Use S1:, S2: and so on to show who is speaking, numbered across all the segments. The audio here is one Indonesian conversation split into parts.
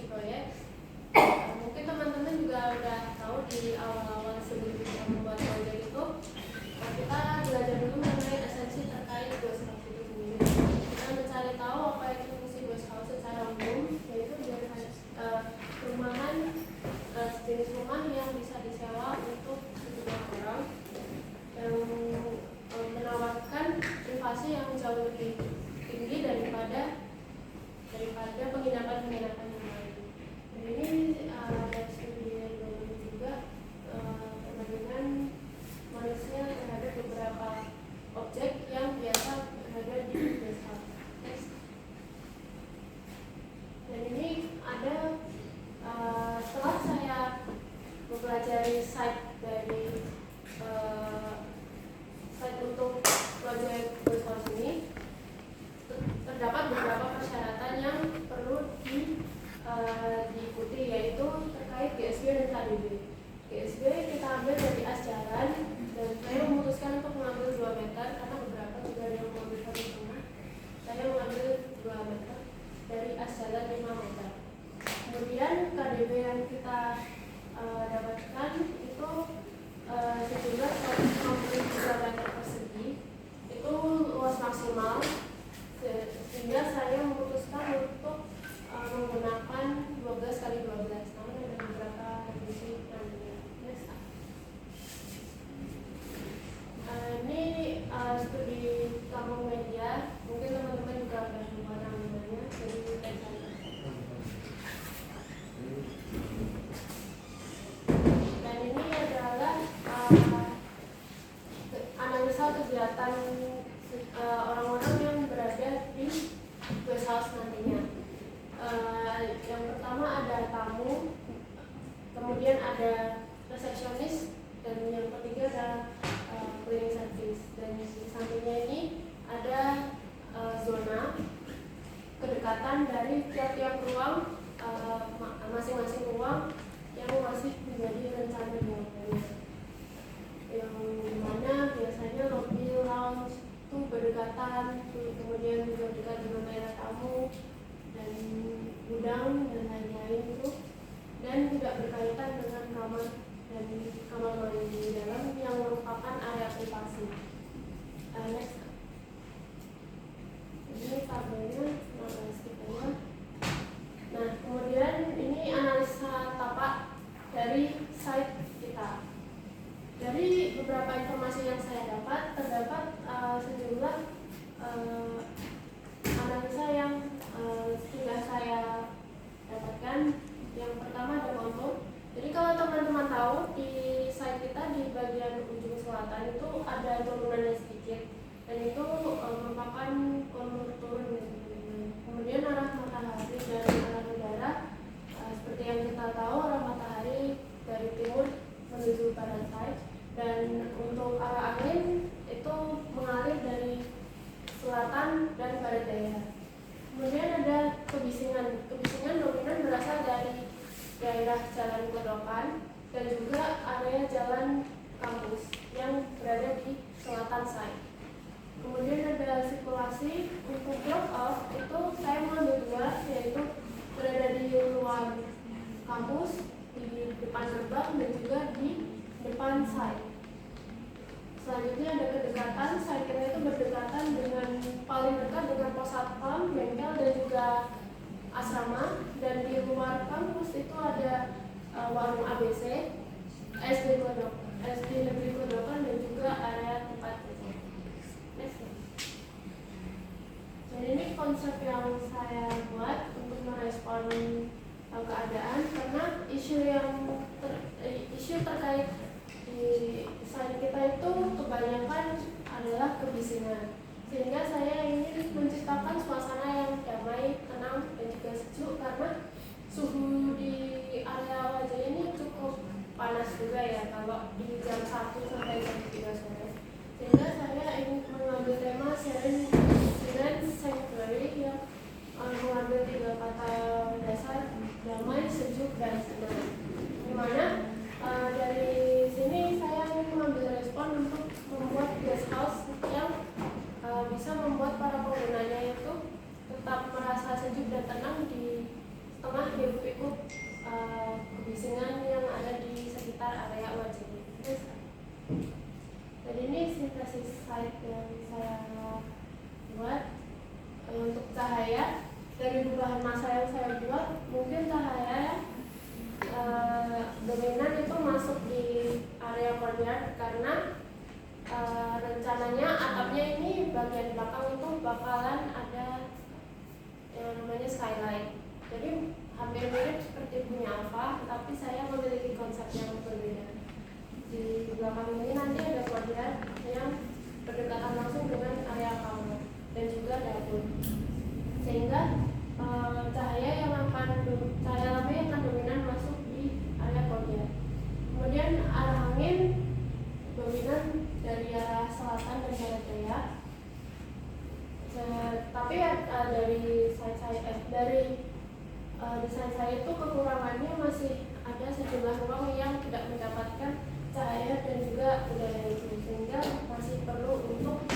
S1: proyek. Mungkin teman-teman juga udah tahu di awal-awal sebelum kita membuat proyek itu kita belajar dulu mengenai esensi terkait guest house itu sendiri. Kita mencari tahu apa itu fungsi guest house secara umum, yaitu perumahan sejenis rumah yang bisa disewa untuk sejumlah orang yang menawarkan privasi yang jauh lebih tinggi daripada penginapan yang lain. Dan ini dari studi yang juga perbandingan manusia terhadap beberapa objek yang biasa berada di guest house. Dan ini ada setelah saya mempelajari site dari site untuk proyek guest house ini, terdapat beberapa persyaratan yang perlu diikuti, yaitu terkait GSB dan KDB. GSB kita ambil dari as jalan, dan saya memutuskan untuk mengambil 2 meter karena beberapa juga ada yang mengambil 1,5. Saya mengambil 2 meter dari as jalan 5 meter. Kemudian KDB yang kita dapatkan itu sejumlah 153 meter persegi. Itu luas maksimal, sehingga saya memutuskan untuk menggunakan 12 kali 12, namun ada beberapa revisi nantinya. Ini studi kampung media, mungkin teman-teman juga sudah pernah mendengarnya dari saya. Dan ini adalah analisa kegiatan orang-orang yang berada di guest house nantinya. Yang pertama ada tamu, kemudian ada resepsionis, dan yang ketiga ada cleaning service. Dan di sampingnya ini ada zona kedekatan dari tiap-tiap ruang, masing-masing ruang yang masih menjadi rencana dibangunnya, yang dimana biasanya lobby lounge itu berdekatan, kemudian juga dekat dengan daerah tamu dan gudang dan lain-lain itu, dan tidak berkaitan dengan kamar dan kamar mandi di dalam yang merupakan area privasi. Next. Ini tabelnya, skipnya. Nah, kemudian ini analisa tapak dari site kita. Dari beberapa informasi yang saya dapat, terdapat sejumlah analisa yang sudah saya dapatkan. Yang pertama ada kontur. Jadi kalau teman-teman tahu di site kita di bagian ujung selatan itu ada turunannya sedikit, dan itu merupakan kontur turun. Kemudian arah matahari dan arah udara, seperti yang kita tahu arah matahari dari timur menuju barat site, dan untuk arah angin itu mengalir dari selatan dan barat daya. Kemudian ada kebisingan. Kebisingan dominan berasal dari daerah Jalan Kodokan dan juga area Jalan Kampus yang berada di selatan site. Kemudian ada sirkulasi. Untuk drop off itu saya mengambil 2, yaitu berada di luar kampus, di depan gerbang, dan juga di depan site. Selanjutnya ada kedekatan. Site kita itu berdekatan dengan, paling dekat dengan pos satpam, bengkel, dan juga asrama. Dan di luar kampus itu ada warung ABC, SD Negeri Kodokan, dan juga area tempat kerja. Dan ini konsep yang saya buat untuk merespon keadaan, karena isu terkait di site kita itu kebanyakan adalah kebisingan, sehingga saya ingin menciptakan suasana yang damai, tenang, dan juga sejuk, karena suhu di area wajah ini cukup panas juga ya kalau di jam 1 sampai jam 3 sore. Sehingga saya ingin mengambil tema Serene Sanctuary yang mengambil 3 kata dasar: damai, sejuk, dan senang. Dimana dari sini saya ingin mengambil respon untuk membuat guest house yang bisa membuat para penggunanya itu tetap merasa sejuk dan tenang di tengah hiruk pikuk berdekatan langsung dengan area kamar dan juga dapur, sehingga cahaya alami yang akan dominan masuk di area courtyard. Kemudian arah angin dominan dari arah selatan dan barat daya. Tapi dari desain saya itu kekurangannya masih ada sejumlah ruang yang tidak mendapatkan cahaya dan juga udara itu, sehingga masih perlu untuk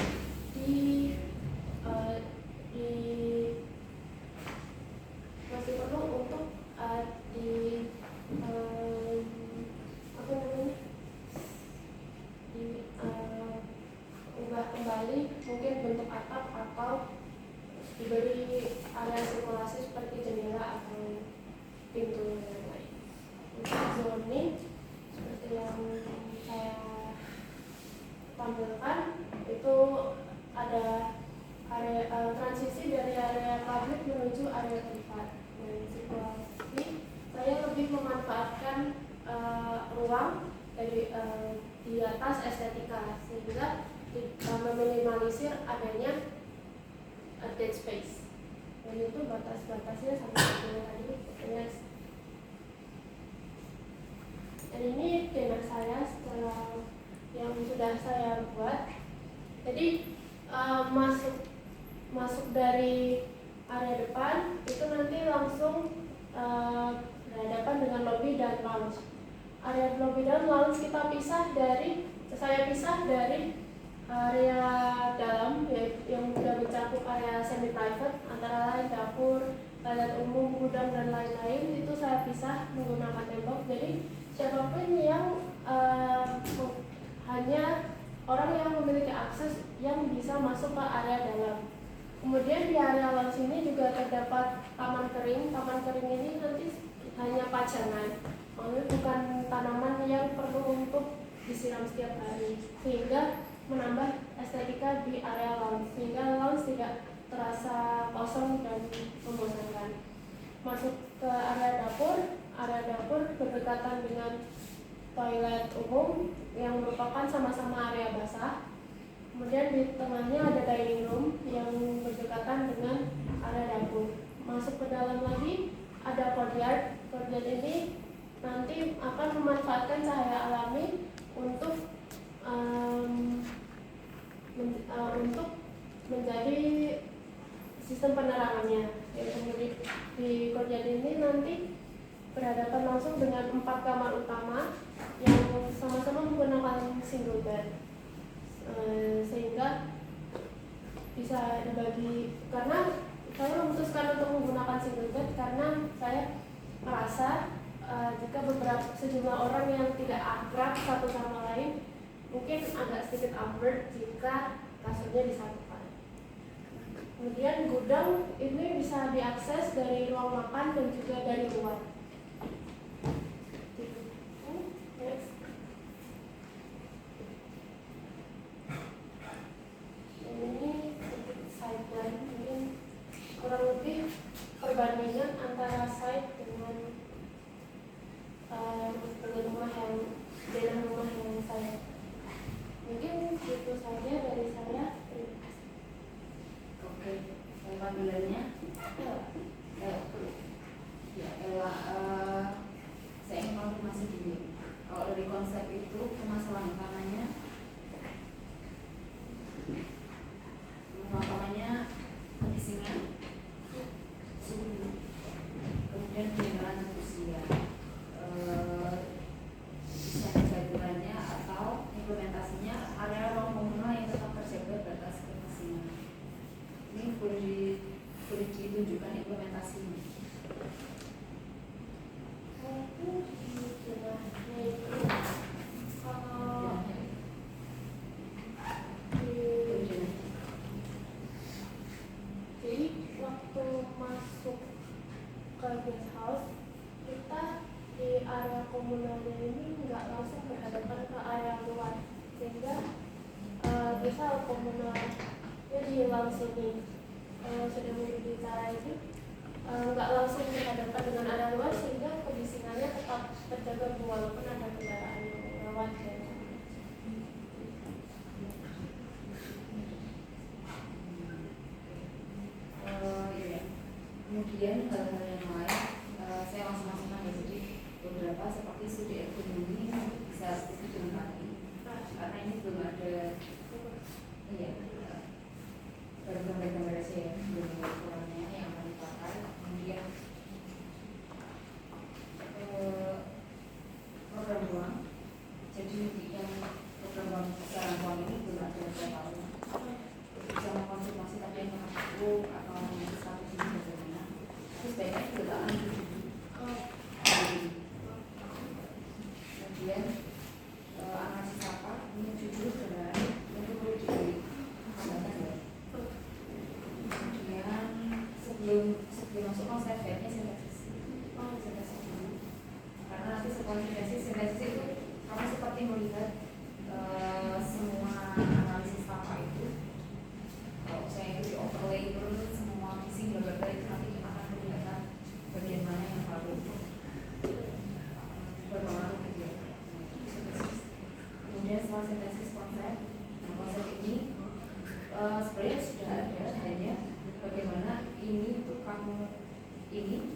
S1: ubah kembali, mungkin bentuk atap atau diberi area sirkulasi seperti jendela atau pintu dan lain-lain. Untuk zoning seperti yang saya tampilkan itu ada area transisi dari area publik menuju area privat. Dan situasi saya lebih memanfaatkan ruang dari di atas estetika, sehingga meminimalisir adanya dead space. Dan itu batas-batasnya sama seperti tadi. Dan ini denah saya setelah yang sudah saya buat. Jadi masuk dari area depan itu nanti langsung berhadapan dengan lobby dan lounge. Area lobby dan lounge saya pisah dari area dalam yang sudah mencakup area semi private, antara lain dapur, toilet umum, gudang dan lain-lain. Itu saya pisah menggunakan tembok. Jadi siapapun yang hanya orang yang memiliki akses yang bisa masuk ke area dalam. Kemudian di area lounge ini juga terdapat taman kering. Taman kering ini nanti hanya pajangan, maksudnya bukan tanaman yang perlu untuk disiram setiap hari, sehingga menambah estetika di area lounge, sehingga lounge tidak terasa kosong dan membosankan. Masuk ke area dapur berdekatan dengan toilet umum yang merupakan sama-sama area basah. Kemudian di tengahnya ada dining room yang berdekatan dengan area dapur. Masuk ke dalam lagi ada courtyard. Courtyard ini nanti akan memanfaatkan cahaya alami untuk menjadi sistem penerangannya. Yang di courtyard ini nanti berhadapan langsung dengan 4 kamar utama yang sama-sama menggunakan single bed, sehingga bisa dibagi. Karena saya memutuskan untuk menggunakan single bed karena saya merasa jika sejumlah orang yang tidak akrab satu sama lain mungkin agak sedikit awkward jika kasurnya disatukan. Kemudian gudang ini bisa diakses dari ruang makan dan juga dari luar. Ini side plan, mungkin kurang lebih perbandingan antara side dengan rumah yang saya. Mungkin itu saja dari saya. Terima kasih.
S2: Oke, panggilannya. Saya ingin konfirmasi dulu. Kalau dari konsep itu permasalahan utamanya kebisingan, suhu, kemudian penyebaran usia, desain jadwalnya atau implementasinya area ruang komunal yang tetap terjaga batas kebisingan. Ini boleh ditunjukkan implementasinya.
S1: Jadi waktu masuk ke guest house, kita di area komunalnya ini nggak langsung berhadapan ke area luar, sehingga bisa komunalnya di lounge ini sudah menjadi cara ini nggak langsung berhadapan dengan area luar, sehingga kebisingannya tetap terjaga walaupun ada kendaraan yang lewat.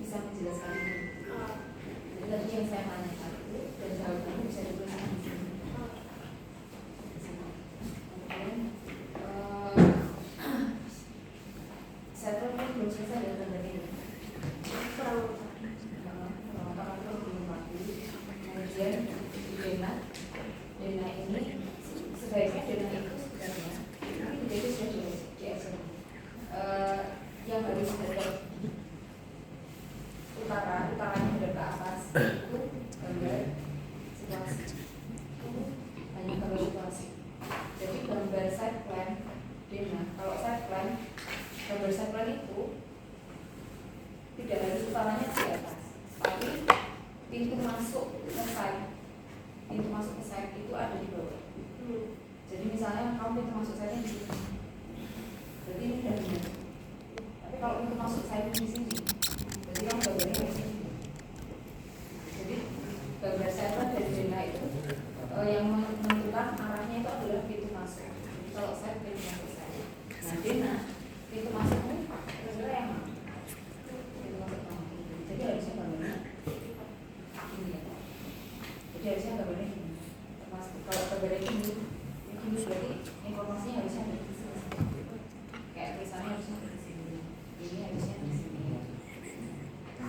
S2: bisa menjelaskan ini.
S1: Ah,
S2: Jadi tadi yang saya tanyakan itu dan jawabannya bisa dituliskan di sini.
S1: ah.
S2: Kemudian settlement belum selesai dan tanda ini.
S1: Kurang
S2: Orang itu belum mati. Kemudian dana ini sebaiknya dana itu sebenarnya ini jadi sudah di action. Yang harus hadap utaranya hadap ke atas itu gambar situasi. Hanya gambar situasi. Jadi gambar side plan dana. Kalau side plan gambar side plan itu tidak harus utaranya di atas, tapi pintu masuk ke site itu ada di bawah. Jadi misalnya kamu pintu masuk site di sini, berarti ini udah benar. Tapi kalau pintu masuk site di sini, berarti kamu gambarnya di sini. Jadi gambar site dari dana itu yang menentukan arahnya itu adalah pintu masuk. Jadi kalau site pintu masuk site. Nah dana pintu masuknya kira-kira yang mana? Jadi harusnya gambarnya ini ya. Jadi harusnya gambarnya ini. Termasuk kalau gambarnya ini berarti informasinya harusnya ada di sini. Kayak tulisannya harusnya ada di sini. Ini harusnya di sini.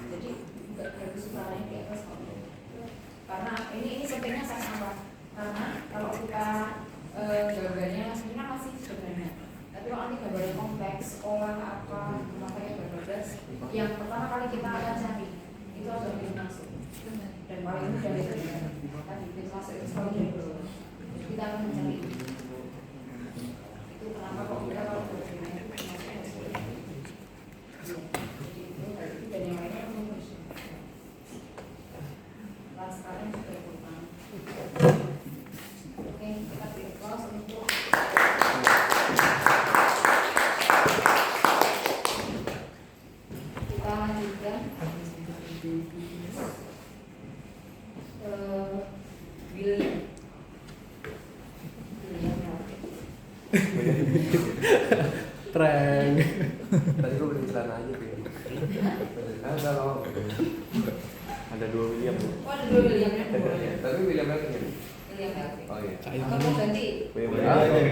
S2: Jadi nggak harus utaranya di atas kok. Karena ini pentingnya karena apa? Karena kalau kita gambarnya ini kan masih sederhana. Tapi kalau nanti gambarnya kompleks, sekolah apa, makanya gambar yang pertama kali kita akan cari itu adalah pintu masuk. Dan paling mudah itu tadi pintu masuk itu selalu dari bawah. Jadi kita akan mencari itu kenapa kok kita kalau berpindah pintu masuk harus dari bawah. Jadi itu dan yang lainnya harus transparan juga kurang. Oke, kita beri aplaus untuk kita lanjutkan.
S3: Tren. Tadi gue beli celana aja tuh. Ada loh. Ada 2 William.
S2: Oh, ada 2 William ya?
S3: Tapi William lagi nih.
S2: William ya.
S3: Oh iya.
S2: Atau mau ganti?
S3: William lagi.